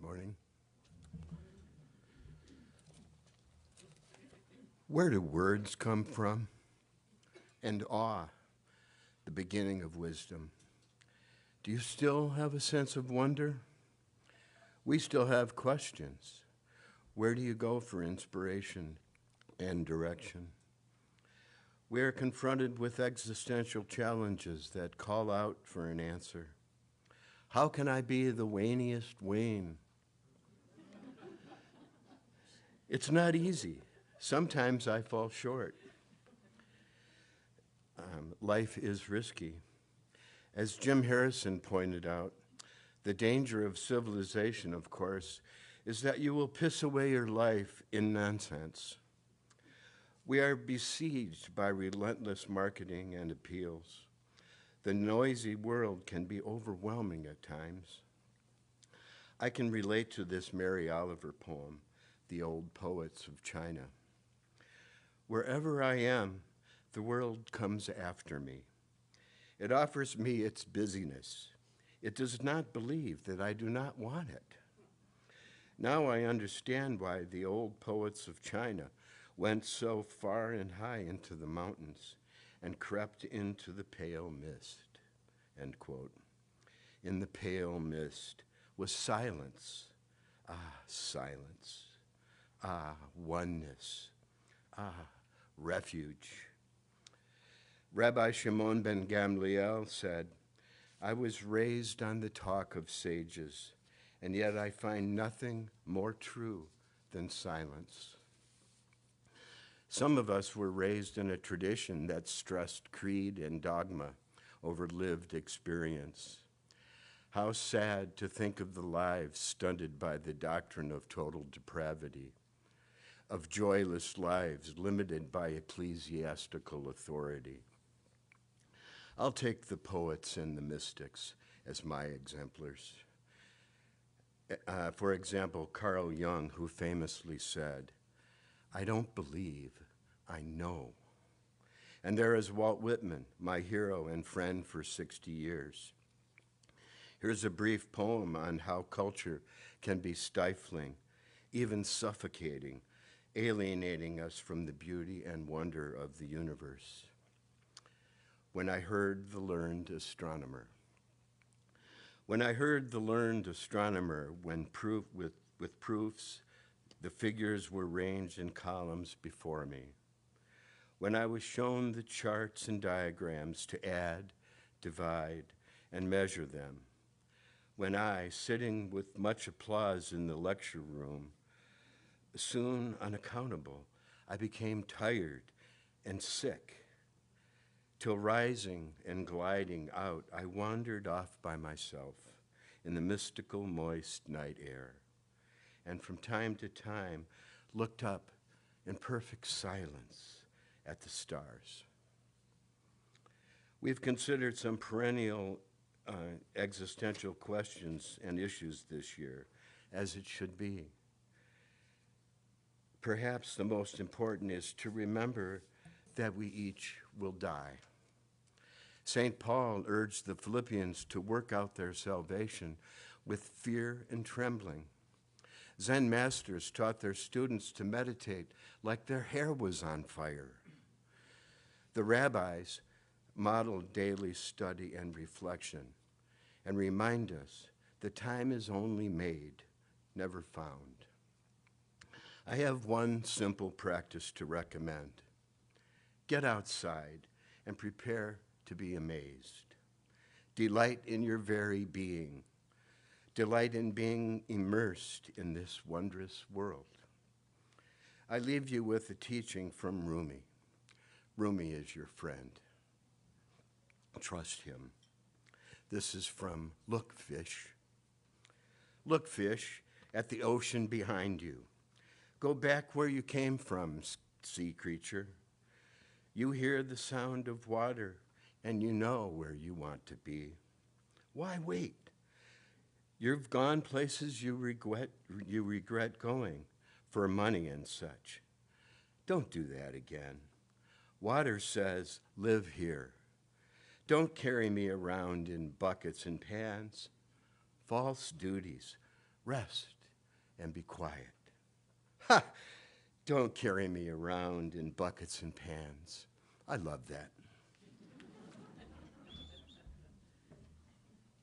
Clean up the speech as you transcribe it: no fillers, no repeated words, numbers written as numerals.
Morning. Where do words come from? And awe, the beginning of wisdom. Do you still have a sense of wonder? We still have questions. Where do you go for inspiration and direction? We are confronted with existential challenges that call out for an answer. How can I be the waniest wane? It's not easy. Sometimes I fall short. Life is risky. As Jim Harrison pointed out, the danger of civilization, of course, is that you will piss away your life in nonsense. We are besieged by relentless marketing and appeals. The noisy world can be overwhelming at times. I can relate to this Mary Oliver poem, The Old Poets of China. Wherever I am, the world comes after me. It offers me its busyness. It does not believe that I do not want it. Now I understand why the old poets of China went so far and high into the mountains and crept into the pale mist, end quote. In the pale mist was silence. Ah, silence. Ah, oneness. Ah, refuge. Rabbi Shimon ben Gamliel said, I was raised on the talk of sages, and yet I find nothing more true than silence. Some of us were raised in a tradition that stressed creed and dogma over lived experience. How sad to think of the lives stunted by the doctrine of total depravity, of joyless lives limited by ecclesiastical authority. I'll take the poets and the mystics as my exemplars. For example, Carl Jung, who famously said, I don't believe, I know. And there is Walt Whitman, my hero and friend for 60 years. Here's a brief poem on how culture can be stifling, even suffocating, alienating us from the beauty and wonder of the universe. When I heard the learned astronomer. When I heard the learned astronomer, with proofs, the figures were ranged in columns before me. When I was shown the charts and diagrams to add, divide, and measure them. When I, sitting with much applause in the lecture room, soon unaccountable, I became tired and sick. Till rising and gliding out, I wandered off by myself in the mystical, moist night air, and from time to time looked up in perfect silence at the stars. We've considered some perennial existential questions and issues this year, as it should be. Perhaps the most important is to remember that we each will die. St. Paul urged the Philippians to work out their salvation with fear and trembling. Zen masters taught their students to meditate like their hair was on fire. The rabbis modeled daily study and reflection and remind us that time is only made, never found. I have one simple practice to recommend. Get outside and prepare to be amazed. Delight in your very being. Delight in being immersed in this wondrous world. I leave you with a teaching from Rumi. Rumi is your friend. Trust him. This is from Look, Fish. Look, fish, at the ocean behind you. Go back where you came from, sea creature. You hear the sound of water, and you know where you want to be. Why wait? You've gone places you regret going for money and such. Don't do that again. Water says, live here. Don't carry me around in buckets and pans. False duties, Rest and be quiet. Ha! Don't carry me around in buckets and pans. I love that.